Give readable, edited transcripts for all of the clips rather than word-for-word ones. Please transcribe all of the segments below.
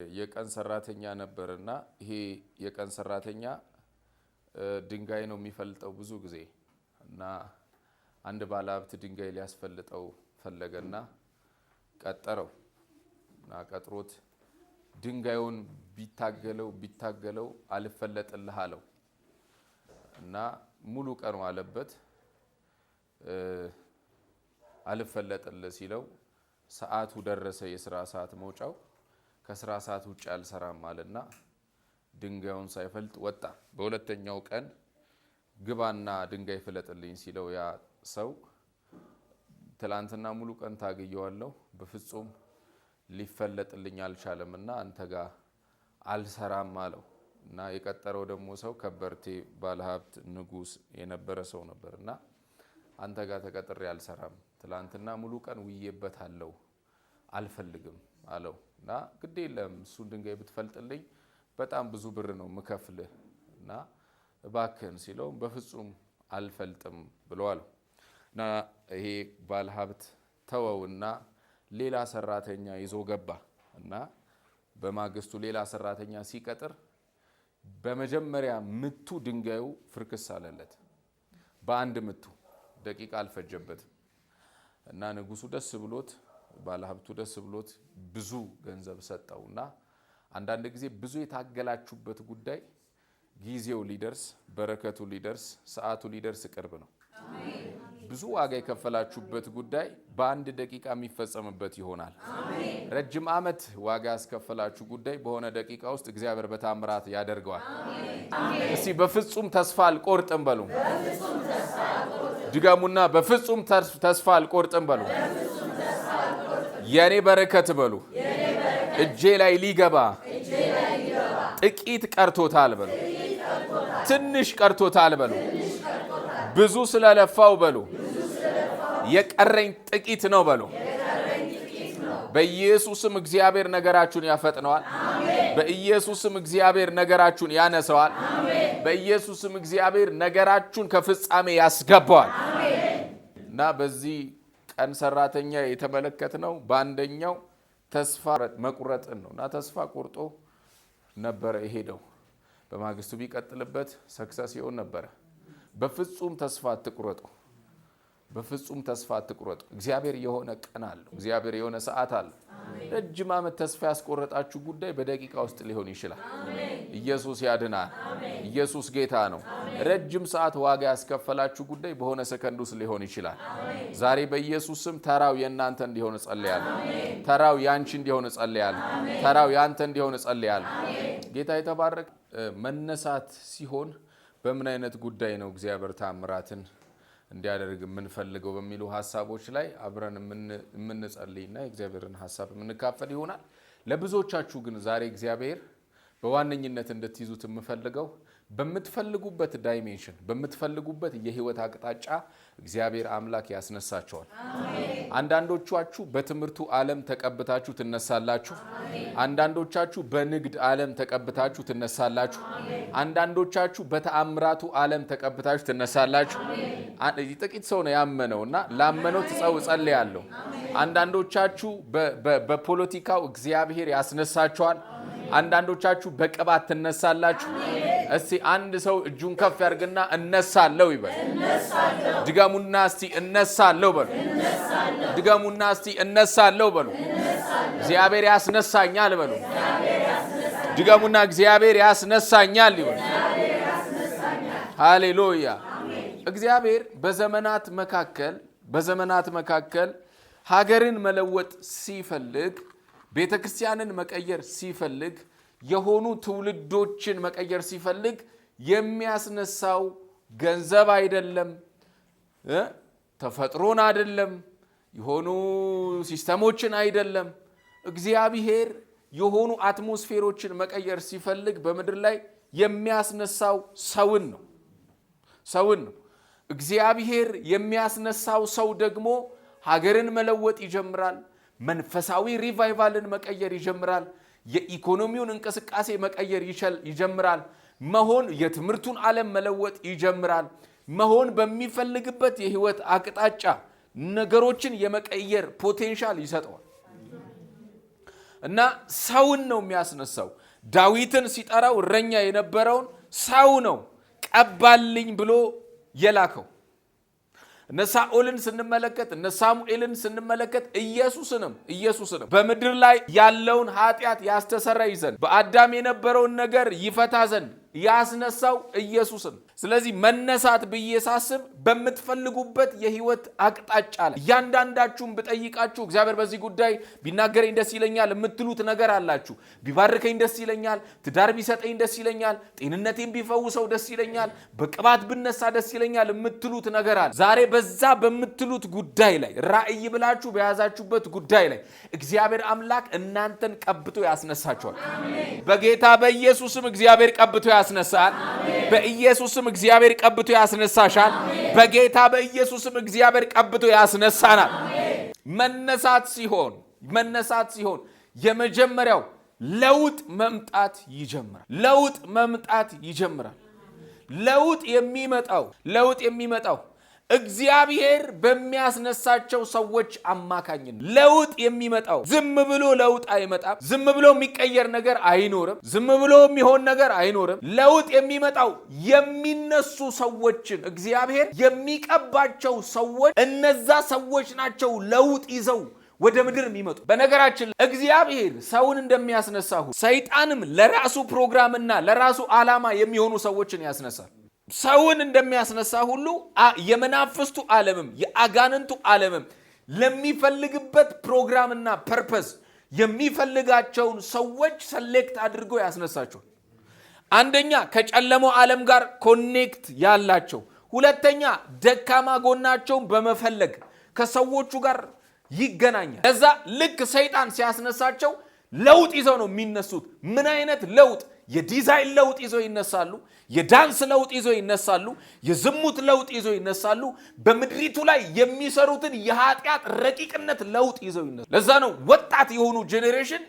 የቀን ሰራተኛ ነበርና ይሄ የቀን ሰራተኛ ድንጋይ ነው የሚፈልጠው ብዙ ጊዜ እና አንድ ባለሀብት ድንጋይ ሊያስፈልጠው ፈለገና ቀጠረው እና ቀጥሮት ድንጋዩን ቢታገለው አልፈለጥልህ አለው እና ሙሉ ቀን አለበት አልፈለጥልህ ሲለው ሰዓቱ ደረሰ የሥራ ሰዓት መውጫው ከሥራ ሰዓት ውጭ አልሰራም አለና ድንጋዩን ሳይፈልጥ ወጣ በሁለተኛው ቀን ግባና ድንጋይ ፍለጥልኝ ሲለው ያ ሰው ትላንትና ሙሉ ቀን ታግየዋለሁ በፍጹም ሊፈለጥልኝ አልቻለምና አንተ ጋር አልሰራም አለው እና የቀጠረው ደግሞ ሰው ከበርቴ ባለሀብት ንጉስ የነበረ ሰው ነበርና አንተ ጋር ተቀጥሬ አልሰራም ትላንትና ሙሉ ቀን ውዬበታለሁ አልፈልግም አለው እና ግድ የለም እሱን ድንጋይ ብትፈልጥልኝ በጣም ብዙ ብር ነው መከፍልህ እና እባክህን ሲለው በፍጹም አልፈልጥም ብሎ አለው እና ይሄ ባለሀብት ተወውና ሌላ ሰራተኛ ይዞ ገባ እና በማግስቱ ሌላ ሰራተኛ ሲቀጥር በመጀመሪያ ምቱ ድንጋዩ ፍርክስ አለለት በአንድ ምቱ ደቂቃ አልፈጀበትም እና ንጉሱ ደስ ብሎት ባለሀብቱ ደስ ብሎት ብዙ ገንዘብ ሰጠውና አንዳንድ ጊዜ ብዙ የታገላችሁበት ጉዳይ ጊዜው ሊደርስ በረከቱ ሊደርስ ሰዓቱ ሊደርስ ቅርብ ነው አሜን ብዙ ዋጋ የከፈላችሁበት ጉዳይ በአንድ ደቂቃ የሚፈጸምበት ይሆናል አሜን ረጅም ዓመት ዋጋ ያስከፈላችሁ ጉዳይ በሆነ ደቂቃ ውስጥ እግዚአብሔር በታምራት ያደርገዋል አሜን እስቲ በፍጹም ተስፋ አልቆርጥም በሉ በፍጹም ተስፋ አልቆርጥም ድጋሙና በፍጹም ተስፋ አልቆርጥም በሉ የኔ በረከት በሉ እጄ ላይ ሊገባ ጥቂት ቀርቶታል በሉ ትንሽ ቀርቶታል በሉ ብዙ ስለለፋው በሉ የቀረኝ ጥቂት ነው በሉ በኢየሱስም እግዚአብሔር ነገራችሁን ያፈጥነዋል በኢየሱስም እግዚአብሔር ነገራችሁን ያነሰዋል በኢየሱስም እግዚአብሔር ነገራችሁን ከፍጻሜ ያስገባዋል እና በዚህ ቀን ሰራተኛ የተመለከተው በአንደኛው ተስፋ መቁረጥን ነውና ተስፋ ቆርጦ ነበር የሄደው በማግስቱ ቢቀጥልበት ሰክሰስ ይሆን ነበር በፍጹም ተስፋ አትቁረጡ በፍጹም ተስፋ አትቁረጡ እግዚአብሔር የሆነ ቀን አለው እግዚአብሔር የሆነ ሰዓት አለው ረጅም ዓመት ተስፋ ያስቆረጣችሁ ጉዳይ በደቂቃ ውስጥ ሊሆን ይችላል ኢየሱስ ያድናል ኢየሱስ ጌታ ነው ረጅም ሰዓት ዋጋ ያስከፈላችሁ ጉዳይ በሆነ ሰከንድ ውስጥ ሊሆን ይችላል ዛሬ በኢየሱስ ስም ተራው የናንተ እንዲሆን ጸልያለሁ ተራው ያንቺ እንዲሆን ጸልያለሁ ተራው ያንተ እንዲሆን ጸልያለሁ ጌታ የተባረከ መነሳት ሲሆን በምን አይነት ጉዳይ ነው እግዚአብሔር ታምራትን እንዲያደርግ የምንፈልገው በሚሉ ሐሳቦች ላይ አብረን የምንጸልይና የእግዚአብሔርን ሐሳብ የምንካፈል ይሆናል ለብዙዎቻችሁ ግን ዛሬ እግዚአብሔር በዋነኝነት እንድትይዙት የምፈልገው በመትፈልጉበት ዳይሜንሽን በመትፈልጉበት የህይወት አቅጣጫ እግዚአብሔር አምላክ ያስነሳቸዋል አሜን አንዳንዶቻችሁ በትምህርቱ ዓለም ተቀብታችሁ ትነሳላችሁ አሜን አንዳንዶቻችሁ በንግድ ዓለም ተቀብታችሁ ትነሳላችሁ አሜን አንዳንዶቻችሁ በተአምራቱ ዓለም ተቀብታችሁ ትነሳላችሁ አሜን ጥቂት ሰው ነው ያመነውና ላመነው ጸልያለሁ አንዳንዶቻችሁ በፖለቲካው እግዚአብሔር ያስነሳቸዋል አንዳንዶቻችሁ በቅባት ትነሳላችሁ እስቲ አንድ ሰው እጁን ከፍ ያርግና እነሳለሁ ይበል እነሳለሁ ድጋሙና እስቲ እነሳለሁ በሉ እነሳለሁ ድጋሙና እስቲ እነሳለሁ በሉ እግዚአብሔር ያስነሳኛል በሉ ድጋሙና እግዚአብሔር ያስነሳኛል ይበል ሃሌሉያ እግዚአብሔር በዘመናት መካከል ሀገርን መለወጥ ሲፈልግ ቤተክርስቲያንን መቀየር ሲፈልግ የሆኑ ትውልዶችን መቀየር ሲፈልግ የሚያስነሳው ገንዘብ አይደለም ተፈጥሮን አይደለም የሆኑ ሲስተሞችን አይደለም እግዚአብሔር የሆኑ አትሞስፌሮችን መቀየር ሲፈልግ በመድር ላይ የሚያስነሳው ሰውን ነው እግዚአብሔር የሚያስነሳው ሰው ደግሞ ሀገርን መለወጥ ይጀምራል መንፈሳዊ ሪቫይቫልን መቀየር ይጀምራል የኢኮኖሚውን እንቅስቃሴ መቀየር ይጀምራል መሆን የትምህርቱን ዓለም መለወጥ ይጀምራል መሆን በሚፈልግበት የህይወት አቅጣጫ ነገሮችን የመቀየር ፖቴንሻል ይሰጠዋል እና ሰውን ነው የሚያስነሳው። ዳዊትን ሲጠራው እረኛ የነበረውን ሰው ነው ቀባልኝ ብሎ የላከው። እነ ሳኦልን ስንመለከት እነ ሳሙኤልን ስንመለከት ኢየሱስንም በምድር ላይ ያለውን ኃጢአት ያስተሰረይ ዘንድ በአዳም የነበረውን ነገር ይፈታ ዘንድ ያስነሳው ኢየሱስን። ስለዚህ መነሳት ብዬ ሳስብ በምትፈልጉበት የህይወት አቅጣጫ ላይ እያንዳንዳችሁም ብጠይቃችሁ እግዚአብሔር በዚህ ጉዳይ ቢናገረኝ ደስ ይለኛል የምትሉት ነገር አላችሁ። ቢባርከኝ ደስ ይለኛል፣ ትዳር ቢሰጠኝ ደስ ይለኛል፣ ጤንነቴን ቢፈውሰው ደስ ይለኛል፣ በቅባት ብነሳ ደስ ይለኛል የምትሉት ነገር አለ። ዛሬ በዛ በምትሉት ጉዳይ ላይ ራእይ ብላችሁ በያዛችሁበት ጉዳይ ላይ እግዚአብሔር አምላክ እናንተን ቀብቶ ያስነሳችኋል። በጌታ በኢየሱስም እግዚአብሔር ቀብቶ ያስነሳል። በኢየሱስም እግዚአብሔር ቀብቶ ያስነሳሻል። በጌታ በኢየሱስም እግዚአብሔር ቀብቶ ያስነሳናል። መነሳት ሲሆን የመጀመሪያው ለውጥ መምጣት ይጀምራል። ለውጥ የሚመጣው እግዚአብሔር በሚያስነሳቸው ሰዎች አማካኝነት ለውጥ የሚመጣው ዝም ብሎ ለውጥ አይመጣም። ዝም ብሎ የሚቀየር ነገር አይኖርም። ዝም ብሎ የሚሆን ነገር አይኖርም። ለውጥ የሚመጣው የሚነሱ ሰዎችን እግዚአብሔር የሚቀባቸው ሰዎች እነዛ ሰዎች ናቸው ለውጥ ይዘው ወደ ምድር የሚመጡ። በነገራችን እግዚአብሔር ሰውን እንደሚያስነሳ ሰይጣንም ለራሱ ፕሮግራምና ለራሱ ዓላማ የሚሆኑ ሰዎችን ያስነሳል። ሰውን እንደሚያስነሳ ሁሉ የመናፍስቱ ዓለምም የአጋንንቱ ዓለምም ለሚፈልግበት ፕሮግራምና ፐርፐስ የሚፈልጋቸውን ሰዎች ሰሌክት አድርጎ ያስነሳቸው። አንደኛ ከጨለማው ዓለም ጋር ኮኔክት ያላቸው፣ ሁለተኛ ደካማ ጎናቸውን በመፈለግ ከሰዎቹ ጋር ይገናኛል። ለዛ ልክ ሰይጣን ሲያስነሳቸው ለውጥ ይዘው ነው የሚነሱት። ምን አይነት ለውጥ? የዲዛይን ለውጥ ይዘው ይነሳሉ። የዳንስ ለውጥ ይዘው ይነሳሉ። የዝሙት ለውጥ ይዘው ይነሳሉ። በምድሪቱ ላይ የሚሰሩትን የኃጢአት ረቂቅነት ለውጥ ይዘው ይነሳሉ። ለዛ ነው ወጣት የሆኑ ጄኔሬሽን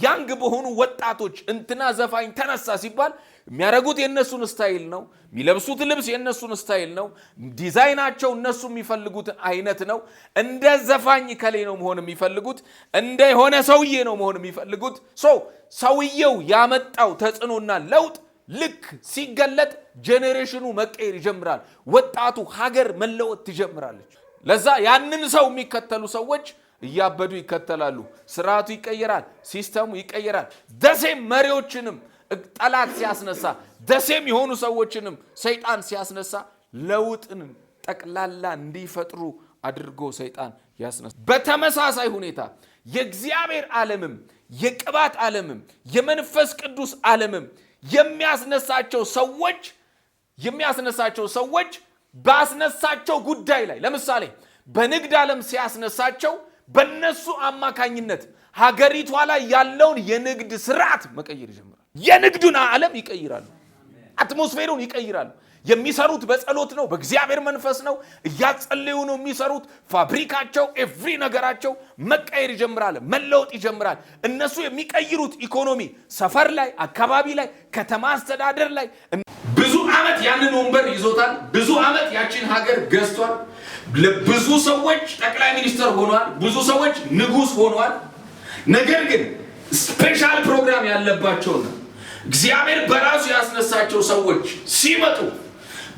ያንግ በሆኑ ወጣቶች እንትና ዘፋኝ ተነሳ ሲባል የሚያረጉት የነሱን ስታይል ነው። የሚለብሱት ልብስ የነሱን ስታይል ነው። ዲዛይናቸው እነሱ የሚፈልጉት አይነት ነው። እንደ ዘፋኝ ከሌ ነው መሆን የሚፈልጉት። እንደ የሆነ ሰውዬ ነው መሆን የሚፈልጉት። ሰውየው ያመጣው ተጽዕኖና ለውጥ ልክ ሲገለጥ ጄኔሬሽኑ መቀየር ይጀምራል። ወጣቱ ሀገር መለወጥ ትጀምራለች። ለዛ ያንን ሰው የሚከተሉ ሰዎች እያበዱ ይከተላሉ። ስርዓቱ ይቀየራል። ሲስተሙ ይቀየራል። ደሴም መሪዎችንም ጠላት ሲያስነሳ፣ ደሴም የሆኑ ሰዎችንም ሰይጣን ሲያስነሳ ለውጥን ጠቅላላ እንዲፈጥሩ አድርጎ ሰይጣን ያስነሳ። በተመሳሳይ ሁኔታ የእግዚአብሔር ዓለምም የቅባት ዓለምም የመንፈስ ቅዱስ ዓለምም የሚያስነሳቸው ሰዎች ባስነሳቸው ጉዳይ ላይ ለምሳሌ በንግድ ዓለም ሲያስነሳቸው በነሱ አማካኝነት ሀገሪቷ ላይ ያለውን የንግድ ስርዓት መቀየር ይጀምራል። የንግዱን ዓለም ይቀይራሉ። አትሞስፌሩን ይቀይራሉ። የሚሰሩት በጸሎት ነው፣ በእግዚአብሔር መንፈስ ነው። እያጸለዩ ነው የሚሰሩት። ፋብሪካቸው ኤቭሪ ነገራቸው መቀየር ይጀምራል፣ መለወጥ ይጀምራል። እነሱ የሚቀይሩት ኢኮኖሚ ሰፈር ላይ፣ አካባቢ ላይ፣ ከተማ አስተዳደር ላይ ብዙ ዓመት ያንን ወንበር ይዞታል። ብዙ ዓመት ያችን ሀገር ገዝቷል። ለብዙ ሰዎች ጠቅላይ ሚኒስትር ሆኗል። ብዙ ሰዎች ንጉስ ሆኗል። ነገር ግን ስፔሻል ፕሮግራም ያለባቸው ነው እግዚአብሔር በራሱ ያስነሳቸው ሰዎች ሲመጡ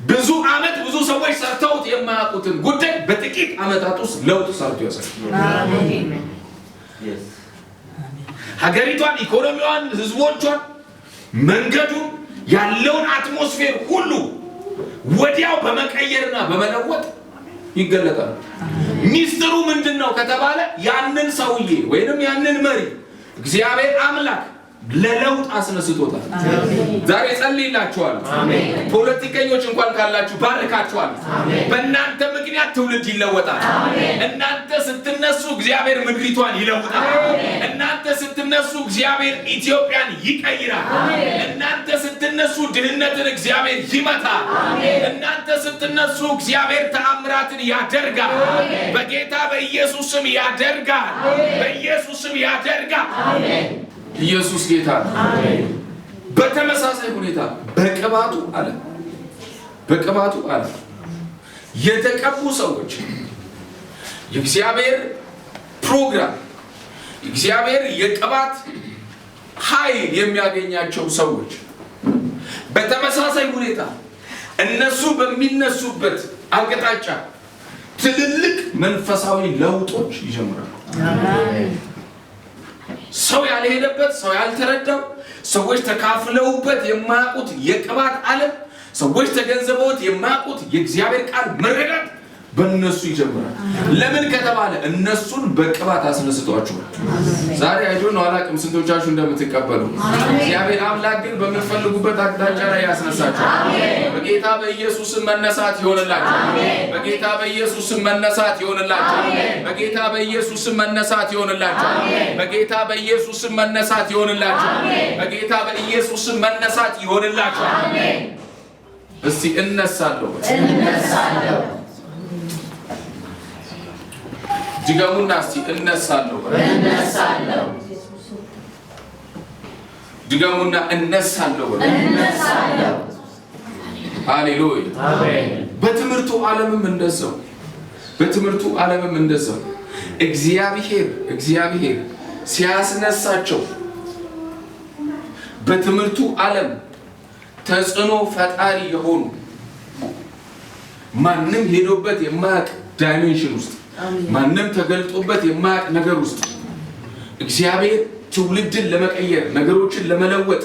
ብዙ ዓመት ብዙ ሰዎች ሰርተውት የማያውቁትን ጉዳይ በጥቂት ዓመታት ውስጥ ለውጥ ሰርቶ ያሳያል። አሜን። ሀገሪቷን፣ ኢኮኖሚዋን፣ ህዝቦቿን፣ መንገዱን፣ ያለውን አትሞስፌር ሁሉ ወዲያው በመቀየርና በመለወጥ ይገለጣል። ሚስጥሩ ምንድነው ከተባለ ያንን ሰውዬ ወይንም ያንን መሪ እግዚአብሔር አምላክ ለለውጥ አስነስቶታል። ዛሬ ጸልይላችኋለሁ። ፖለቲከኞች እንኳን ካላችሁ ባርካችኋለሁ። በእናንተ ምክንያት ትውልድ ይለወጣል። እናንተ ስትነሱ እግዚአብሔር ምድሪቷን ይለውጣል። እናንተ ስትነሱ እግዚአብሔር ኢትዮጵያን ይቀይራል። እናንተ ስትነሱ ድህነትን እግዚአብሔር ይመታል። እናንተ ስትነሱ እግዚአብሔር ተአምራትን ያደርጋል። በጌታ በኢየሱስ ስም ያደርጋል። በኢየሱስ ስም ያደርጋል። ኢየሱስ ጌታ ነው። በተመሳሳይ ሁኔታ በቅባቱ አለ የተቀቡ ሰዎች የእግዚአብሔር ፕሮግራም እግዚአብሔር የቅባት ኃይል የሚያገኛቸው ሰዎች በተመሳሳይ ሁኔታ እነሱ በሚነሱበት አቅጣጫ ትልልቅ መንፈሳዊ ለውጦች ይጀምራሉ። ሰው ያልሄደበት፣ ሰው ያልተረዳው፣ ሰዎች ተካፍለውበት የማያውቁት የቅባት ዓለም፣ ሰዎች ተገንዘበውት የማያውቁት የእግዚአብሔር ቃል መረዳት በእነሱ ይጀምራል። ለምን ከተባለ እነሱን በቅባት አስነስቷቸዋል። ዛሬ አይዶን ነው አላቅም ስንቶቻችሁ እንደምትቀበሉ። እግዚአብሔር አምላክ ግን በምትፈልጉበት አቅጣጫ ላይ ያስነሳችኋል። በጌታ በኢየሱስ መነሳት ይሆንላችሁ። በጌታ በኢየሱስ መነሳት ይሆንላችሁ። በጌታ በኢየሱስ መነሳት ይሆንላችሁ። በጌታ በኢየሱስ መነሳት ይሆንላችሁ። በጌታ በኢየሱስ መነሳት ይሆንላችሁ። እስቲ እነሳለሁ እነሳለሁ ድገሙና እስቲ እነሳለሁ እነሳለሁ ድገሙና እነሳለሁ እነሳለሁ። ሃሌሉያ አሜን። በትምህርቱ ዓለምም እንደዛው እግዚአብሔር ሲያስነሳቸው በትምህርቱ ዓለም ተጽዕኖ ፈጣሪ የሆኑ ማንም ሄዶበት የማያውቅ ዳይሜንሽን ውስጥ ማንም ተገልጦበት የማያውቅ ነገር ውስጥ እግዚአብሔር ትውልድን ለመቀየር ነገሮችን ለመለወጥ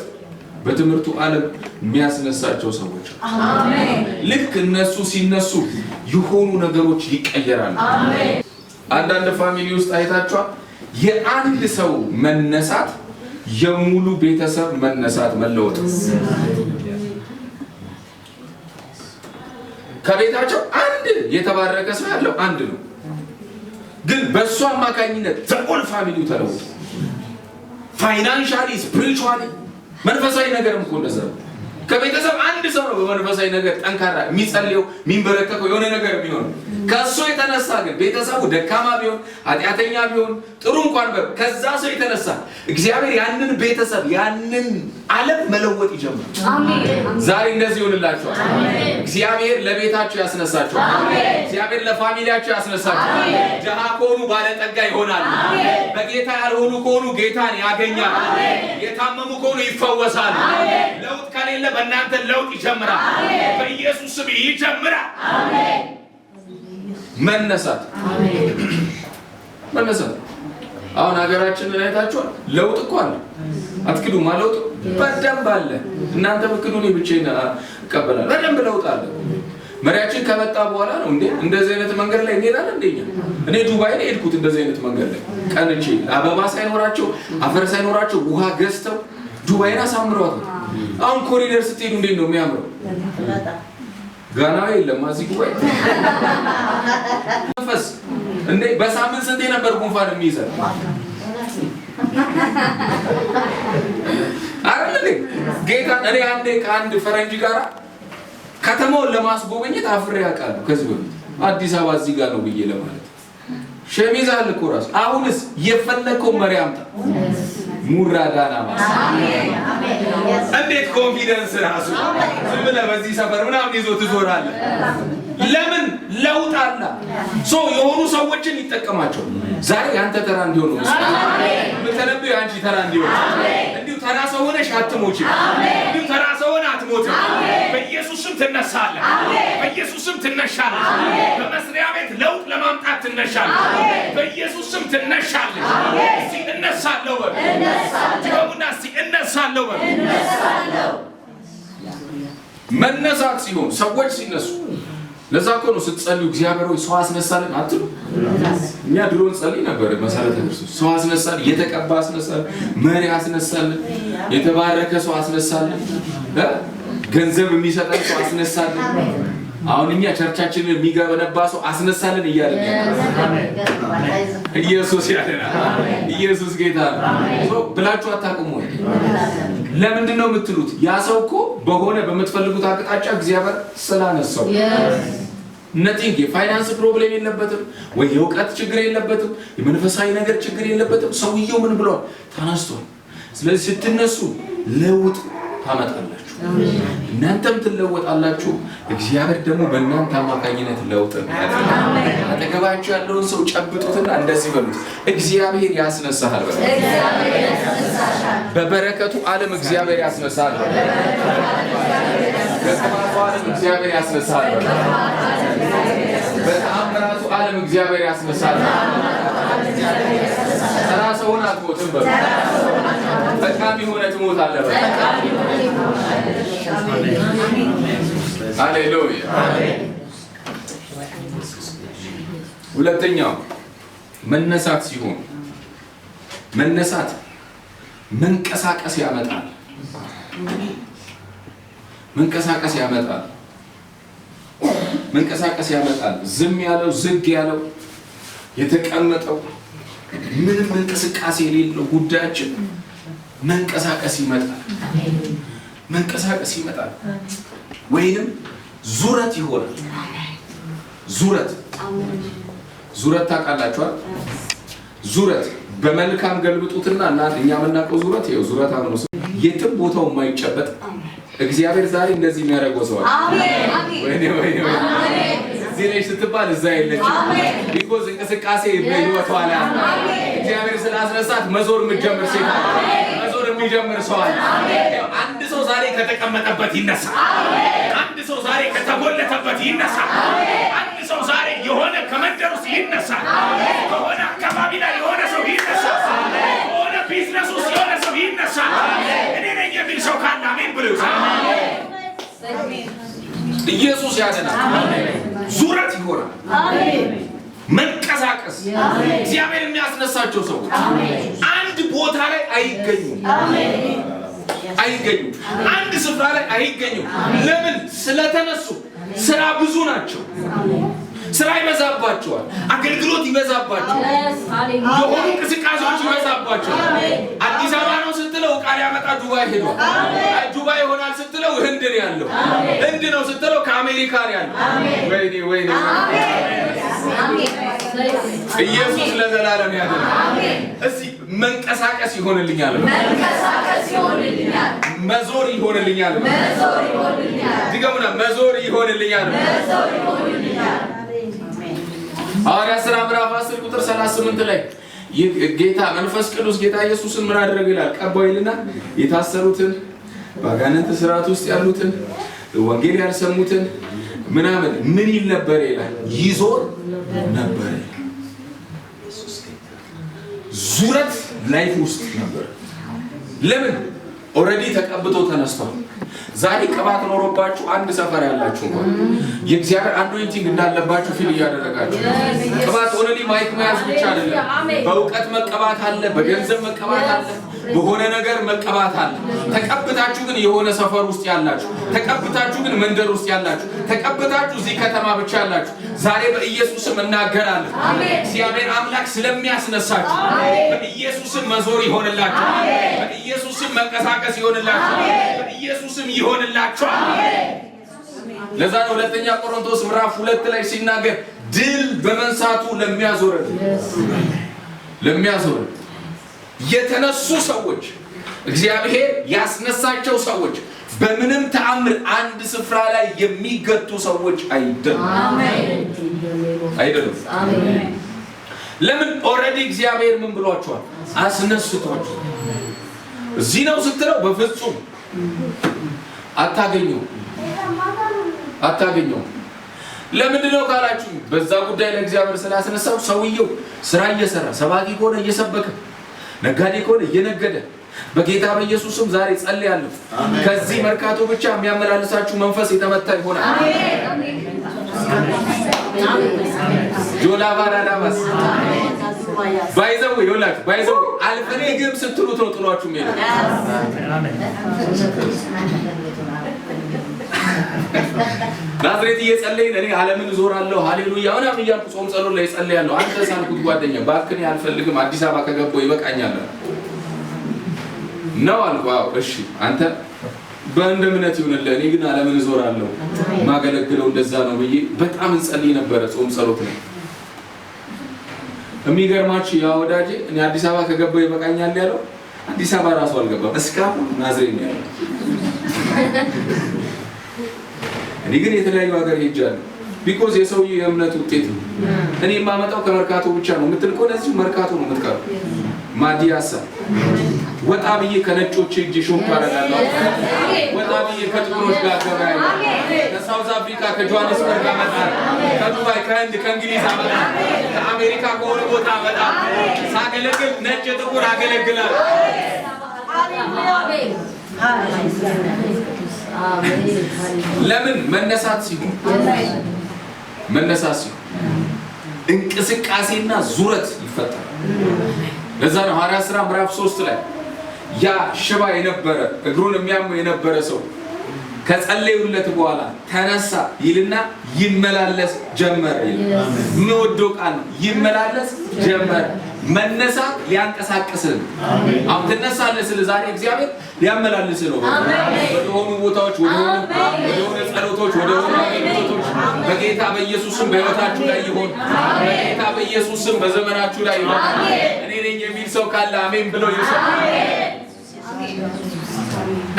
በትምህርቱ ዓለም የሚያስነሳቸው ሰዎች አሜን። ልክ እነሱ ሲነሱ የሆኑ ነገሮች ይቀየራሉ። አሜን። አንዳንድ ፋሚሊ ውስጥ አይታችኋል። የአንድ ሰው መነሳት የሙሉ ቤተሰብ መነሳት መለወጥ። ከቤታቸው አንድ የተባረከ ሰው ያለው አንድ ነው፣ ግን በእሱ አማካኝነት ዘቆል ፋሚሊው ተለውጦ ፋይናንሻሊ፣ ስፒሪቹዋሊ፣ መንፈሳዊ ነገርም እኮ እንደዛ ነው። ከቤተሰብ አንድ ሰው ነው በመንፈሳዊ ነገር ጠንካራ የሚጸልየው የሚንበረከከው የሆነ ነገር የሚሆን። ከሱ የተነሳ ግን ቤተሰቡ ደካማ ቢሆን ኃጢአተኛ ቢሆን ጥሩ እንኳን ከዛ ሰው የተነሳ እግዚአብሔር ያንን ቤተሰብ ያንን ዓለም መለወጥ ይጀምራል። ዛሬ እንደዚህ ይሆንላችኋል። እግዚአብሔር ለቤታችሁ ያስነሳችኋል። እግዚአብሔር ለፋሚሊያችሁ ያስነሳችኋል። ድሃ ከሆኑ ባለጠጋ ይሆናሉ። በጌታ ያልሆኑ ከሆኑ ጌታን ያገኛሉ። የታመሙ ከሆኑ ይፈወሳሉ። ለውጥ ከሌለ በእናንተ ለውጥ ይጀምራል። በኢየሱስ ስም ይጀምራል። መነሳት አሁን ሀገራችንን አይታችኋል። ለውጥ እኮ አለ። አትክዱማ። ለውጥ በደንብ አለ። እናንተ ብክዱ እኔ ብቻዬን እቀበላለሁ። በደንብ ለውጥ አለ። መሪያችን ከመጣ በኋላ ነው እንዴ እንደዚህ አይነት መንገድ ላይ እንሄዳለን እንደኛ። እኔ ዱባይ ላይ ሄድኩት እንደዚህ አይነት መንገድ ላይ ቀንቼ አበባ ሳይኖራቸው አፈር ሳይኖራቸው ውሃ ገዝተው ዱባይን አሳምረዋት። አሁን ኮሪደር ስትሄዱ እንዴት ነው የሚያምረው? ጋና የለም እዚህ ጉባኤ መንፈስ እንዴ በሳምንት ስንቴ ነበር ጉንፋን የሚይዘን? አይደል? ጌታ እኔ አንዴ ከአንድ ፈረንጅ ጋር ከተማውን ለማስጎበኘት አፍሬ ያውቃለሁ። ከዚህ በፊት አዲስ አበባ እዚህ ጋር ነው ብዬ ለማለት ሸሚዝ አለ እኮ ራሱ። አሁንስ የፈለከው መሪ አምጣ ሙራዳና ማስ እንዴት ኮንፊደንስ ራሱ ዝም ብለህ በዚህ ሰፈር ምናምን ይዞ ትዞራለህ። ለምን ለውጥ አለ። የሆኑ ሰዎችን ይጠቀማቸው። ዛሬ አንተ ተራ እንዲሆን ነው የምትነብዩ። አንቺ ተራ እንዲሆን እንዲሁ ተራ ሰው ሆነሽ አትሞችም። እንዲሁ ተራ ሰው ሆነ አትሞትም። በኢየሱስ ስም ትነሳለህ። በኢየሱስ ስም ትነሻለህ። በመስሪያ ቤት ለውጥ ለማምጣት ትነሻለህ። በኢየሱስ ስም ትነሻለህ። እስቲ እነሳለሁ በል። ዲቦና እስቲ እነሳለሁ በል። መነሳት ሲሆን ሰዎች ሲነሱ ለዛ እኮ ነው ስትጸልዩ እግዚአብሔር ሆይ ሰው አስነሳልን አትሉ? እኛ ድሮ እንጸልይ ነበር መሰረተ ክርስቶስ። ሰው አስነሳልን፣ የተቀባ አስነሳልን፣ መሪ አስነሳልን፣ የተባረከ ሰው አስነሳልን፣ ገንዘብ የሚሰጠን ሰው አስነሳልን። አሁን እኛ ቸርቻችንን የሚገነባ ሰው አስነሳልን እያልን ኢየሱስ ያድናል። ኢየሱስ ጌታ ነው ብላችሁ አታውቁም ወይ? ለምንድን ነው የምትሉት? ያ ሰው እኮ በሆነ በምትፈልጉት አቅጣጫ እግዚአብሔር ስላነሳው ነቲንግ የፋይናንስ ፕሮብሌም የለበትም ወይ የእውቀት ችግር የለበትም፣ የመንፈሳዊ ነገር ችግር የለበትም። ሰውየው ምን ብሏል? ተነስቷል። ስለዚህ ስትነሱ ለውጥ ታመጣላችሁ። እናንተም ትለወጣላችሁ። እግዚአብሔር ደግሞ በእናንተ አማካኝነት ለውጥ ያደርጋል። አጠገባችሁ ያለውን ሰው ጨብጡትና እንደዚህ በሉት፣ እግዚአብሔር ያስነሳሃል። በበረከቱ ዓለም እግዚአብሔር ያስነሳሃል። በቅባቱ ዓለም እግዚአብሔር ያስነሳሃል። በተአምራቱ ዓለም እግዚአብሔር ያስነሳሃል። ተራ ሰውን አትሞትም በሉ፣ ጠቃሚ ሆነ ትሞታለህ። ሃሌሉያ። ሁለተኛው መነሳት ሲሆን መነሳት መንቀሳቀስ ያመጣል። መንቀሳቀስ ያመጣል። መንቀሳቀስ ያመጣል። ዝም ያለው ዝግ ያለው የተቀመጠው ምንም እንቅስቃሴ የሌለው ጉዳያችን መንቀሳቀስ ይመጣል። መንቀሳቀስ ይመጣል ወይንም ዙረት ይሆናል። ዙረት ታውቃላችኋል? ዙረት በመልካም ገልብጡትና እናንተ እኛ የምናውቀው ዙረት ይኸው ዙረት አምኖ የትም ቦታው የማይጨበጥ እግዚአብሔር ዛሬ እንደዚህ የሚያደርገው ሰው ወይኔ እዚህ ላይ ስትባል እዛ የለችም። ቢኮዝ እንቅስቃሴ በህይወቷ ላይ እግዚአብሔር ስላስነሳት መዞር የምትጀምር ሴት መዞር የሚጀምር ሰው አለ። አንድ ሰው ዛሬ ከተቀመጠበት ይነሳል። አንድ ሰው ዛሬ ከተጎለተበት ይነሳል። አንድ ሰው ዛሬ የሆነ ከመንደር ውስጥ ይነሳል። ከሆነ አካባቢ ላይ የሆነ ሰው ይነሳል። ከሆነ ቢዝነስ ውስጥ የሆነ ሰው ይነሳል። እኔ ነኝ የሚል ሰው ካለ አሜን ብሎ ኢየሱስ ያድናል። ዙረት ይሆናል። መንቀሳቀስ እግዚአብሔር የሚያስነሳቸው ሰዎች አንድ ቦታ ላይ አይገኙም። አንድ ስፍራ ላይ አይገኙም። ለምን? ስለተነሱ ስራ ብዙ ናቸው። ስራ ይበዛባቸዋል። አገልግሎት ይበዛባቸዋል። የሆኑ እንቅስቃሴዎች ይበዛባቸዋል። አዲስ አበባ ነው ስትለው ዕቃ ሊያመጣ ዱባይ ሄዷል። ዱባይ ይሆናል ስትለው ህንድ ነው ያለው። ህንድ ነው ስትለው ከአሜሪካ ነው ያለው። ወይኔ ኢየሱስ ለዘላለም ያድናል። እዚህ መንቀሳቀስ ይሆንልኛል። መዞር ይሆንልኛል። ድገሙና መዞር ይሆንልኛል። ሐዋርያት ሥራ ምዕራፍ 10 ቁጥር 38 ላይ ጌታ መንፈስ ቅዱስ ጌታ ኢየሱስን ምን አደረገ ይላል? ቀባው ይልና የታሰሩትን በአጋንንት ስርዓት ውስጥ ያሉትን ወንጌል ያልሰሙትን ምናምን ምን ይል ነበር ይላል? ይዞር ነበር። ዙረት ላይፍ ውስጥ ነበር። ለምን? ኦልሬዲ ተቀብቶ ተነስቷል። ዛሬ ቅባት ኖሮባችሁ አንድ ሰፈር ያላችሁ ነው የእግዚአብሔር አኖይንቲንግ እንዳለባችሁ ፊል እያደረጋችሁ ቅባት ኦንሊ ማይክ መያዝ ብቻ አይደለም። በእውቀት መቀባት አለ፣ በገንዘብ መቀባት አለ፣ በሆነ ነገር መቀባት አለ። ተቀብታችሁ ግን የሆነ ሰፈር ውስጥ ያላችሁ፣ ተቀብታችሁ ግን መንደር ውስጥ ያላችሁ፣ ተቀብታችሁ እዚህ ከተማ ብቻ ያላችሁ ዛሬ በኢየሱስም እናገራለን። እግዚአብሔር አምላክ ስለሚያስነሳችሁ በኢየሱስም መዞር ይሆንላችሁ፣ በኢየሱስም መንቀሳቀስ ይሆንላችሁ፣ በኢየሱስም ይሆንላችኋል። ለዛ ነው ሁለተኛ ቆሮንቶስ ምዕራፍ 2 ላይ ሲናገር ድል በመንሳቱ ለሚያዞር የተነሱ ሰዎች እግዚአብሔር ያስነሳቸው ሰዎች በምንም ተአምር አንድ ስፍራ ላይ የሚገቱ ሰዎች አይደሉም። ለምን? ኦልሬዲ እግዚአብሔር ምን ብሏቸዋል? አስነስቷቸው። እዚህ ነው ስትለው በፍጹም አታገኘው። ለምንድን ነው ካላችሁ በዛ ጉዳይ ለእግዚአብሔር ስላስነሳው ሰውየው ስራ እየሰራ ሰባኪ ከሆነ እየሰበከ ነጋዴ ከሆነ እየነገደ በጌታ በኢየሱስም ዛሬ ጸልያለሁ። ከዚህ መርካቶ ብቻ የሚያመላልሳችሁ መንፈስ የተመታ ይሆናል። አሜን። ጆላ ባራዳባስ ባይዘው ይውላክ ባይዘው አልፈኔ ግብ ስትሉት ነው ጥሏችሁ የሚሄደው። ናዝሬት እየጸለይን እኔ ዓለምን ዞራለሁ ሃሌሉያ ምናምን እያልኩ ጾም ጸሎት ላይ ጸልያለሁ። አንተ ሳልኩት ጓደኛ ባክኔ አልፈልግም አዲስ አበባ ከገባሁ ይበቃኛል ነው አልኩ። አዎ እሺ አንተ በእንደ እምነት ይሁንልህ፣ እኔ ግን ዓለምን ዞራለሁ ማገለግለው እንደዛ ነው ብዬ በጣም እንጸልይ ነበር ጾም ጸሎት ላይ። የሚገርማችሁ ያ ወዳጄ እኔ አዲስ አበባ ከገባሁ ይበቃኛል ያለው አዲስ አበባ ራሱ አልገባም እስካሁን ናዝሬት ነው። እኔ ግን የተለያዩ ሀገር ሄጃለሁ። ቢኮዝ የሰውዬ የእምነት ውጤት ነው። እኔ የማመጣው ከመርካቶ ብቻ ነው የምትል ከሆነ እዚሁ መርካቶ ነው የምትቀሩ። ማዲያሳ ወጣ ብዬ ከነጮች እጅ ሾፕ አደርጋለሁ። ወጣ ብዬ ከጥቁሮች ጋር ገበያ ከሳውዝ አፍሪካ ከጆሃንስበርግ አመጣለሁ። ከዱባይ ከህንድ ከእንግሊዝ አመጣለሁ። ከአሜሪካ ከሆነ ቦታ አመጣለሁ። ሳገለግል ነጭ ጥቁር አገለግላለሁ። ለምን? መነሳት ሲሆን እንቅስቃሴና ዙረት ይፈጠራል። ለዛ ነው ሐዋርያት ሥራ ምዕራፍ 3 ላይ ያ ሽባ የነበረ እግሩን የሚያመው የነበረ ሰው ከጸለዩለት በኋላ ተነሳ ይልና ይመላለስ ጀመረ ይላል። የሚወደው ቃል ይመላለስ ጀመረ። መነሳት ሊያንቀሳቅስህ ነው። አሁን ትነሳለህ ስለ ዛሬ እግዚአብሔር ሊያመላልስህ ነው። ወደ ሆኑ ቦታዎች፣ ወደ ሆኑ ጸሎቶች፣ ወደ ሆኑ አገልግሎቶች በጌታ በኢየሱስም በሕይወታችሁ ላይ ይሁን። በጌታ በኢየሱስም በዘመናችሁ ላይ ይሁን። እኔ ነኝ የሚል ሰው ካለ አሜን ብሎ ይውሰድ።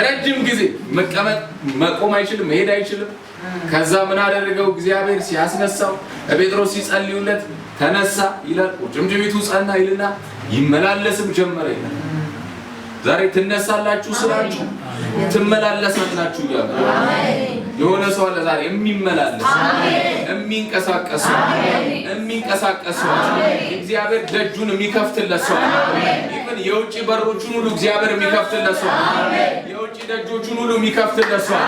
ረጅም ጊዜ መቀመጥ መቆም አይችልም፣ መሄድ አይችልም። ከዛ ምን አደረገው እግዚአብሔር? ሲያስነሳው ጴጥሮስ ሲጸልዩለት ተነሳ ይላል። ጭምጭሚቱ ጸና ይልና ይመላለስም ጀመረ ይላል። ዛሬ ትነሳላችሁ ስላችሁ ትመላለሳላችሁ እያለ የሆነ ሰው አለ ዛሬ የሚመላለስ የሚንቀሳቀስ እግዚአብሔር ደጁን የሚከፍትለት ሰው ይሄን የውጭ በሮቹን ሁሉ እግዚአብሔር የሚከፍትለት ሰው የውጭ ደጆቹን ሁሉ የሚከፍትለት ሰው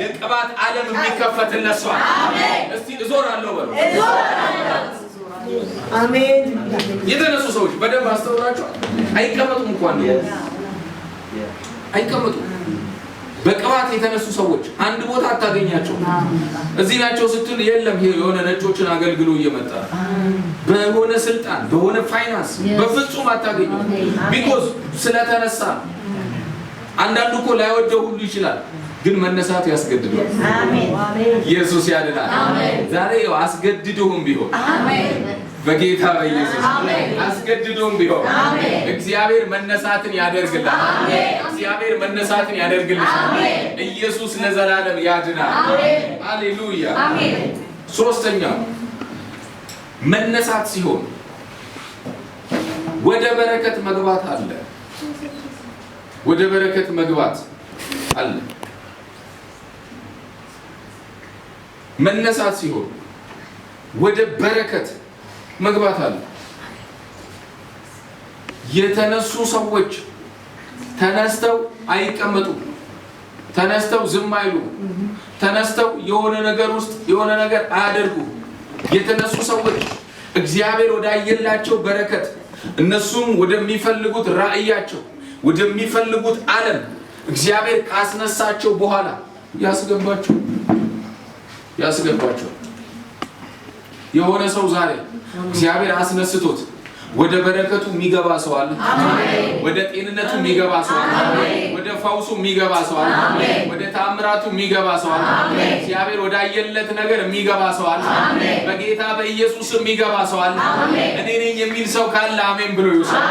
የቅባት ዓለም የሚከፈትለት ሰው እስቲ እዞራለሁ በሉ። አሜን። የተነሱ ሰዎች በደንብ አስተውላችኋል። አይቀመጡም እንኳን አይቀመጡም። በቅባት የተነሱ ሰዎች አንድ ቦታ አታገኛቸው። እዚህ ናቸው ስትል የለም የሆነ ነጮችን አገልግሎ እየመጣ በሆነ ስልጣን በሆነ ፋይናንስ በፍጹም አታገኙም። ቢኮዝ ስለተነሳ አንዳንዱ እኮ ላይወደው ሁሉ ይችላል፣ ግን መነሳቱ ያስገድደዋል። ኢየሱስ ያድናል። ዛሬ አስገድዶህም ቢሆን በጌታ በኢየሱስ አስገድዶህም ቢሆን እግዚአብሔር መነሳትን ያደርግልሃል። እግዚአብሔር መነሳትን ያደርግልሻል። ኢየሱስ ለዘላለም ያድናል። ሃሌሉያ። ሶስተኛው መነሳት ሲሆን ወደ በረከት መግባት አለ። ወደ በረከት መግባት አለ። መነሳት ሲሆን ወደ በረከት መግባት አለ። የተነሱ ሰዎች ተነስተው አይቀመጡም። ተነስተው ዝም አይሉ። ተነስተው የሆነ ነገር ውስጥ የሆነ ነገር አያደርጉ። የተነሱ ሰዎች እግዚአብሔር ወዳየላቸው በረከት እነሱም ወደሚፈልጉት ራእያቸው ወደሚፈልጉት ዓለም እግዚአብሔር ካስነሳቸው በኋላ ያስገባቸው። የሆነ ሰው ዛሬ እግዚአብሔር አስነስቶት ወደ በረከቱ የሚገባ ሰው አለ። ወደ ጤንነቱ የሚገባ ሰው አለ። ወደ ፈውሱ የሚገባ ሰው አለ። ወደ ታምራቱ የሚገባ ሰው አለ። እግዚአብሔር ወደ አየለት ነገር የሚገባ ሰው አለ። በጌታ በኢየሱስ የሚገባ ሰው አለ። እኔ ነኝ የሚል ሰው ካለ አሜን ብሎ ይውሰድ።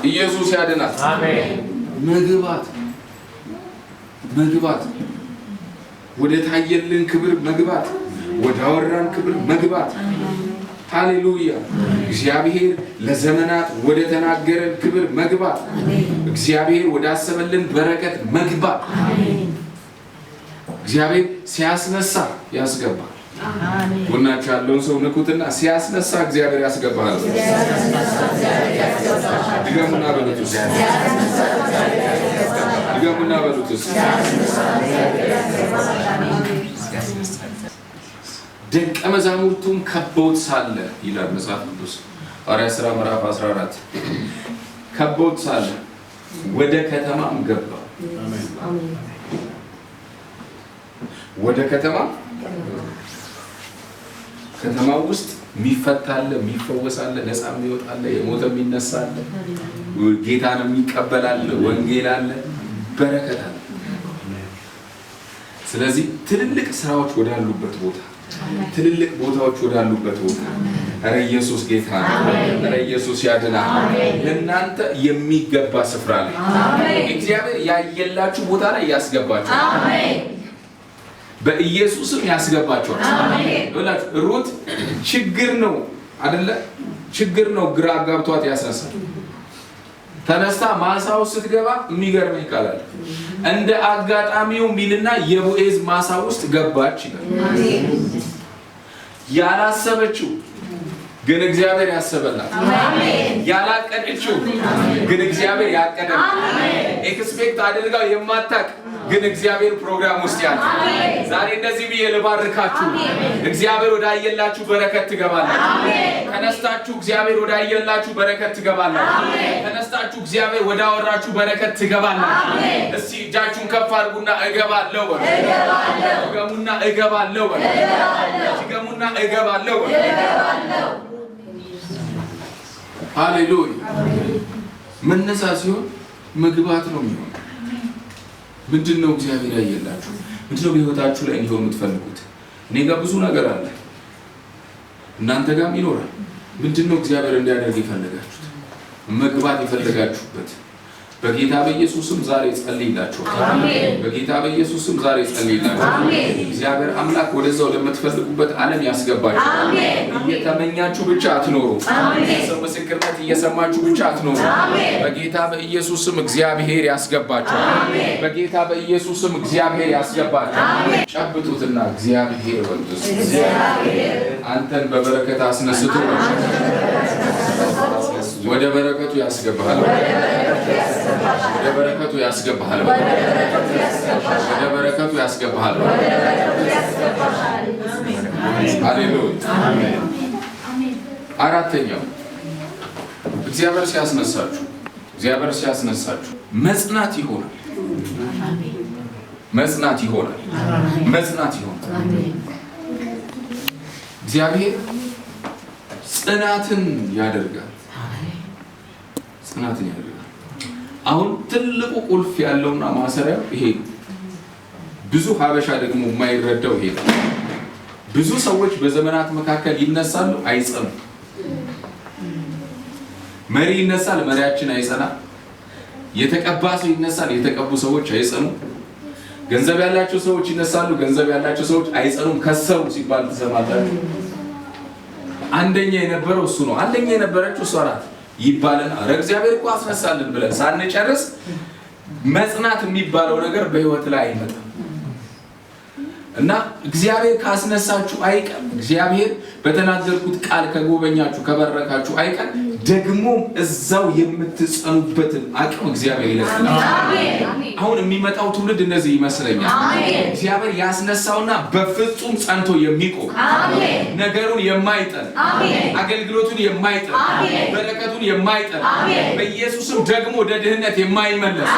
ኢየሱስ ያድናል። መግባት ወደ ታየልን ክብር መግባት፣ ወደ አወራን ክብር መግባት። ሃሌሉያ። እግዚአብሔር ለዘመናት ወደ ተናገረን ክብር መግባት፣ እግዚአብሔር ወደ አሰበልን በረከት መግባት። እግዚአብሔር ሲያስነሳ ያስገባል። ጎናችሁ ያለውን ሰው ንኩትና ሲያስነሳ እግዚአብሔር ያስገባል። ድገሙና በሉት። ደቀ መዛሙርቱም ከበውት ሳለ ይላል መጽሐፍ ቅዱስ ሐዋርያት ሥራ ምዕራፍ 14 ከበውት ሳለ ወደ ከተማም ገባ። ወደ ከተማው ውስጥ የሚፈታለ የሚፈወሳለ፣ ነፃ የሚወጣለ፣ የሞተ የሚነሳለ፣ ጌታን የሚቀበላለ፣ ወንጌል አለ፣ በረከት አለ። ስለዚህ ትልልቅ ስራዎች ወዳሉበት ቦታ፣ ትልልቅ ቦታዎች ወዳሉበት ቦታ ኧረ ኢየሱስ ጌታ ነው። ኧረ ኢየሱስ ያድናል። ለእናንተ የሚገባ ስፍራ ላይ እግዚአብሔር ያየላችሁ ቦታ ላይ ያስገባችሁ። በኢየሱስም ያስገባችኋል። ሩት ችግር ነው አይደለ? ችግር ነው ግራ አጋብቷት ያስነሳል። ተነስታ ማሳው ስትገባ የሚገርመኝ ቃል አለ። እንደ አጋጣሚው ሚልና የቦዔዝ ማሳ ውስጥ ገባች ይላል። ያላሰበችው ግን እግዚአብሔር ያሰበላት፣ ያላቀደችው ግን እግዚአብሔር ያቀደላት፣ ኤክስፔክት አድርጋው የማታቅ ግን እግዚአብሔር ፕሮግራም ውስጥ ያለ። ዛሬ እንደዚህ ብዬ ልባርካችሁ፣ እግዚአብሔር ወዳየላችሁ በረከት ትገባላችሁ። ተነስታችሁ እግዚአብሔር ወዳየላችሁ በረከት ትገባላችሁ። ተነስታችሁ እግዚአብሔር ወዳወራችሁ በረከት ትገባላችሁ። እስቲ እጃችሁን ከፍ አድርጉና እገባለሁ በሉ። ድገሙና እገባለሁ በሉ። ድገሙና እገባለሁ በሉ። ሃሌሉያ። መነሳት ሲሆን መግባት ነው የሚሆነው። ምንድነው እግዚአብሔር ያየላችሁ? ምንድነው በህይወታችሁ ላይ እንዲሆን የምትፈልጉት? እኔ ጋር ብዙ ነገር አለ፣ እናንተ ጋርም ይኖራል። ምንድነው እግዚአብሔር እንዲያደርግ የፈለጋችሁት? መግባት የፈለጋችሁበት በጌታ በኢየሱስም ዛሬ ጸልይላችኋል። በጌታ በኢየሱስም ዛሬ ጸልይላችኋል። እግዚአብሔር አምላክ ወደዛው ለምትፈልጉበት ዓለም ያስገባችሁ። እየተመኛችሁ ብቻ አትኖሩ። ሰው ምስክርነት እየሰማችሁ ብቻ አትኖሩ። በጌታ በኢየሱስም እግዚአብሔር ያስገባችኋል። በጌታ በኢየሱስም እግዚአብሔር ያስገባችኋል። ጨብጡትና እግዚአብሔር ወልድስ አንተን በበረከት አስነስቶ ወደ በረከቱ ያስገባሃል። ወደ በረከቱ ያስገባሃል። ወደ በረከቱ ያስገባሃል። ሃሌሉያ። አራተኛው እግዚአብሔር ሲያስነሳችሁ መጽናት ይሆናል። መጽናት ይሆናል። መጽናት ይሆናል። እግዚአብሔር ጽናትን ያደርጋል። ጽናትን ያደርጋል። አሁን ትልቁ ቁልፍ ያለውና ማሰሪያው ይሄ ብዙ ሀበሻ ደግሞ የማይረዳው ይሄ ብዙ ሰዎች በዘመናት መካከል ይነሳሉ፣ አይጸኑም። መሪ ይነሳል፣ መሪያችን አይጸናም። የተቀባ ሰው ይነሳል፣ የተቀቡ ሰዎች አይጸኑም። ገንዘብ ያላቸው ሰዎች ይነሳሉ፣ ገንዘብ ያላቸው ሰዎች አይጸኑም። ከሰሩ ሲባል ትሰማላችሁ። አንደኛ የነበረው እሱ ነው፣ አንደኛ የነበረችው እሷ ናት ይባልና እግዚአብሔር እኮ አስነሳልን ብለን ሳንጨርስ መጽናት የሚባለው ነገር በህይወት ላይ አይመጣም። እና እግዚአብሔር ካስነሳችሁ አይቀር፣ እግዚአብሔር በተናገርኩት ቃል ከጎበኛችሁ ከበረካችሁ አይቀር ደግሞ እዛው የምትጸኑበትን አቅም እግዚአብሔር ይለቅናል። አሁን የሚመጣው ትውልድ እንደዚህ ይመስለኛል። እግዚአብሔር ያስነሳውና በፍጹም ጸንቶ የሚቆም ነገሩን የማይጠል አገልግሎቱን የማይጠል በረከቱን የማይጠል በኢየሱስም ደግሞ ወደ ድህነት የማይመለስ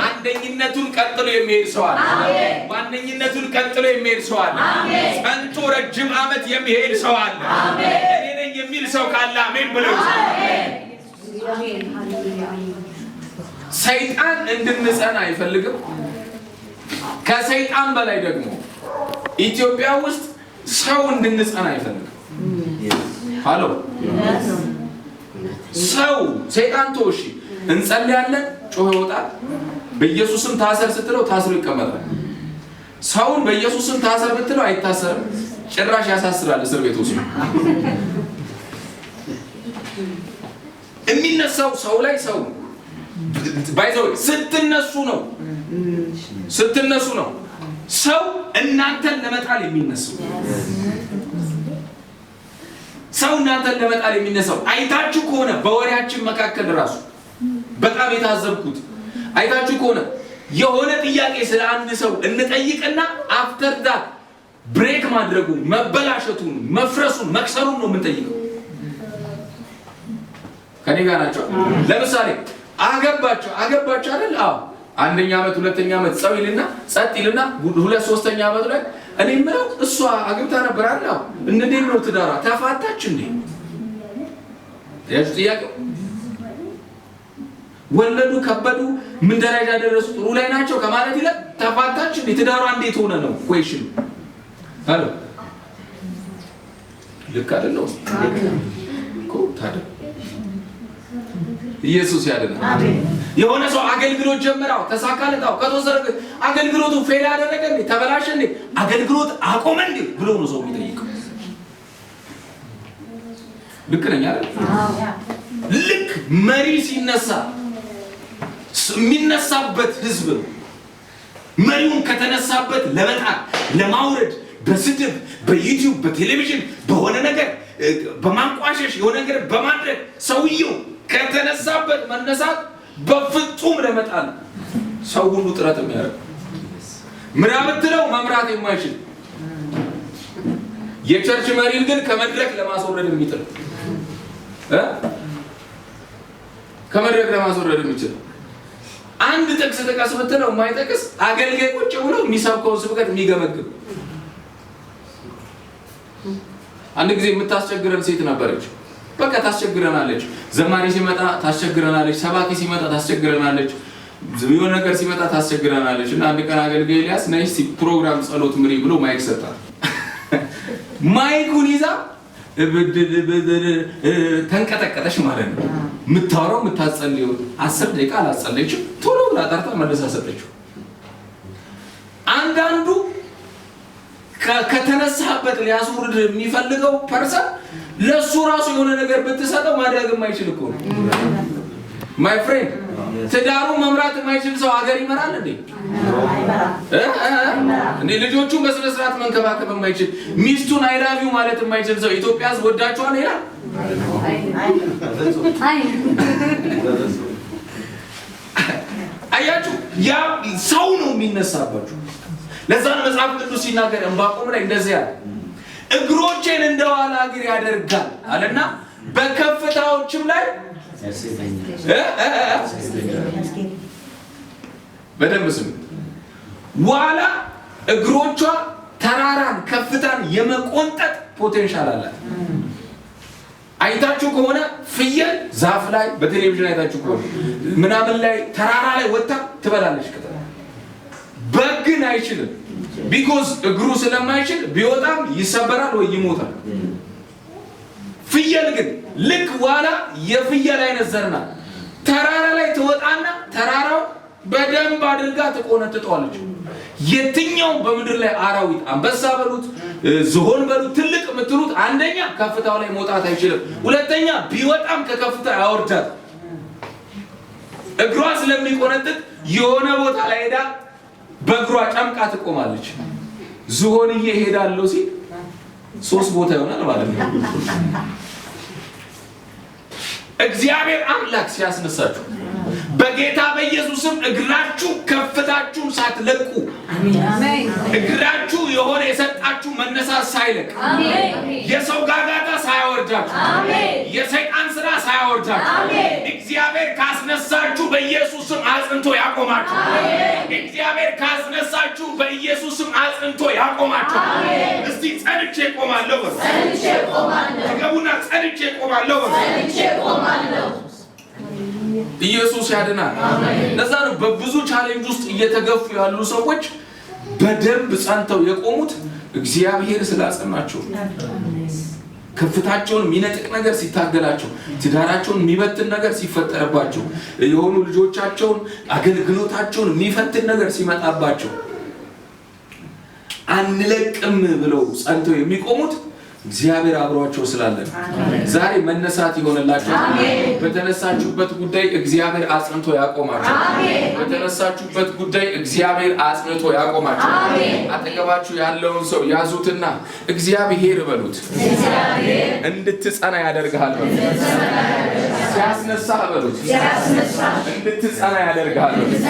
አንደኝነቱን ቀጥሎ የሚሄድ ሰው አለ። ዋነኝነቱን ቀጥሎ የሚሄድ ሰው አለ። ጸንቶ ረጅም ዓመት የሚሄድ ሰው አለ። እኔ ነኝ የሚል ሰው ካለ አሜን ብለው። ሰይጣን እንድንጸና አይፈልግም። ከሰይጣን በላይ ደግሞ ኢትዮጵያ ውስጥ ሰው እንድንጸና አይፈልግም። ሃሎ ሰው ሰይጣን ተወሺ እንጸልያለን፣ ጮህ ይወጣል። በኢየሱስም ታሰር ስትለው ታስሮ ይቀመጣል። ሰውን በኢየሱስም ታሰር ብትለው አይታሰርም፣ ጭራሽ ያሳስራል እስር ቤት ውስጥ። የሚነሳው ሰው ላይ ሰው ባይዘው ስትነሱ ነው ሰው እናንተን ለመጣል የሚነሳው። ሰው እናንተን ለመጣል የሚነሳው አይታችሁ ከሆነ በወሬያችን መካከል ራሱ በጣም የታዘብኩት አይታችሁ ከሆነ የሆነ ጥያቄ ስለ አንድ ሰው እንጠይቅና አፍተር ዳት ብሬክ ማድረጉን፣ መበላሸቱን፣ መፍረሱን፣ መክሰሩን ነው የምንጠይቀው። ከኔ ጋር ናቸው። ለምሳሌ አገባቸው አይደል? አዎ አንደኛ ዓመት ሁለተኛ ዓመት ጸው ይልና ጸጥ ይልና ሁለት ሶስተኛ ዓመት ላይ እኔ ምለው እሷ አግብታ ነበር አይደል? አዎ እንዴት ነው ትዳሯ? ተፋታች እንዴ? ያቺ ጥያቄ ወለዱ ከበዱ ምን ደረጃ ደረሱ ጥሩ ላይ ናቸው ከማለት ይላል ተፋታች እንዴ? ትዳሯ እንዴት ሆነ ነው ኩዌሽን። ሃሎ ልክ አይደለም እኮ ታዲያ ኢየሱስ ያድናል። አሜን። የሆነ ሰው አገልግሎት ጀመረው ተሳካለታው ከተወሰነ አገልግሎቱ ፌል ያደረገ እንዴ ተበላሸ እንዴ አገልግሎት አቆመ እንዴ ብሎ ነው ሰው የሚጠይቀው። ልክ ነኝ አይደል? ልክ መሪ ሲነሳ የሚነሳበት ህዝብ መሪውን ከተነሳበት ለመጣል ለማውረድ በስድብ በዩቲዩብ በቴሌቪዥን በሆነ ነገር በማንቋሸሽ የሆነ ነገር በማድረግ ሰውየው ከተነሳበት መነሳት በፍጹም ለመጣል ሰው ሁሉ ጥረት የሚያደርግ ምናምን ትለው መምራት የማይችል የቸርች መሪን ግን ከመድረክ ለማስወረድ የሚጥር ከመድረክ ለማስወረድ የሚችል አንድ ጥቅስ ጥቀስ ብትለው የማይጠቅስ አገልጋይ ቁጭ ብሎ የሚሰብከውን ስብከት የሚገመግም አንድ ጊዜ የምታስቸግረን ሴት ነበረች። በቃ ታስቸግረናለች። ዘማሪ ሲመጣ ታስቸግረናለች፣ ሰባኪ ሲመጣ ታስቸግረናለች፣ የሆነ ነገር ሲመጣ ታስቸግረናለች። እና አንድ ቀን አገልጋይ ኤልያስ ነይ እስቲ ፕሮግራም ጸሎት ምሪ ብሎ ማይክ ሰጣት። ማይኩን ይዛ ተንቀጠቀጠች ማለት ነው። የምታወራው የምታጸልየው 10 ደቂቃ አላጸለየችም። ቶሎ ብላ ጠርታ መልሳ ሰጠችው። አንዳንዱ ከተነሳበት ሊያስወርድ የሚፈልገው ፐርሰን ለሱ ራሱ የሆነ ነገር ብትሰጠው ማድረግ የማይችል እኮ ነው። ማይ ፍሬንድ ትዳሩ መምራት የማይችል ሰው ሀገር ይመራል እንዴ? እንዴ ልጆቹን በስነ ስርዓት መንከባከብ የማይችል ሚስቱን አይ ላቭ ዩ ማለት የማይችል ሰው ኢትዮጵያ ውስጥ ወዳችኋል ይላል? አያችሁ፣ ያ ሰው ነው የሚነሳባችሁ። ለዛ ነው መጽሐፍ ቅዱስ ሲናገር ዕንባቆም ላይ እንደዚህ አለ፣ እግሮቼን እንደዋላ እግር ያደርጋል አለና በከፍታዎችም ላይ በደንብ ስሙ። ዋላ እግሮቿ ተራራን ከፍታን የመቆንጠጥ ፖቴንሻል አላት። አይታችሁ ከሆነ ፍየል ዛፍ ላይ በቴሌቪዥን አይታችሁ ከሆነ ምናምን ላይ ተራራ ላይ ወጣ ትበላለች። በግን አይችልም። ቢኮዝ እግሩ ስለማይችል ቢወጣም ይሰበራል ወይ ይሞታል። ፍየል ግን ልክ ዋላ የፍየል አይነት ዘርና ተራራ ላይ ትወጣና ተራራው በደንብ አድርጋ ትቆነጥጠዋለች። የትኛው በምድር ላይ አራዊት አንበሳ በሉት ዝሆን በሉት ትልቅ የምትሉት አንደኛ ከፍታው ላይ መውጣት አይችልም፣ ሁለተኛ ቢወጣም ከከፍታ ያወርዳል። እግሯ ስለሚቆነጥጥ የሆነ ቦታ ላይ ሄዳ በእግሯ ጨምቃ ትቆማለች። ዝሆንዬ ሄዳለሁ ሲል 3 ቦታ ይሆናል ማለት ነው። እግዚአብሔር አምላክ ሲያስነሳችሁ በጌታ በኢየሱስም እግራችሁ ከፍታችሁን ሳትለቁ እግራችሁ የሆነ የሰጣችሁ መነሳት ሳይለቅ የሰው ጋጋታ ሳያወርዳችሁ የሰይጣን ስራ ሳያወርዳችሁ እግዚአብሔር ካስነሳችሁ በኢየሱስም አጽንቶ ያቆማችሁ። እግዚአብሔር ካስነሳችሁ በኢየሱስም አጽንቶ ያቆማችሁ። እስቲ ጸንቼ ቆማለሁ በሉ። ጸንቼ ቆማለሁ። ተገቡና ጸንቼ ቆማለሁ በሉ። ጸንቼ ቆማለሁ። ኢየሱስ ያድናል። ለዛ ነው በብዙ ቻሌንጅ ውስጥ እየተገፉ ያሉ ሰዎች በደንብ ጸንተው የቆሙት እግዚአብሔር ስላጸናቸው። ከፍታቸውን የሚነጥቅ ነገር ሲታገላቸው፣ ትዳራቸውን የሚበትን ነገር ሲፈጠርባቸው፣ የሆኑ ልጆቻቸውን አገልግሎታቸውን የሚፈትን ነገር ሲመጣባቸው አንለቅም ብለው ጸንተው የሚቆሙት እግዚአብሔር አብሯቸው ስላለ ዛሬ መነሳት ይሆንላችሁ። በተነሳችሁበት ጉዳይ እግዚአብሔር አጽንቶ ያቆማችሁ። በተነሳችሁበት ጉዳይ እግዚአብሔር አጽንቶ ያቆማችሁ። አጠገባችሁ ያለውን ሰው ያዙትና እግዚአብሔር በሉት። እንድትጸና ያደርጋል በሉት። ሲያስነሳ በሉት። እንድትጸና ያደርጋል በሉት።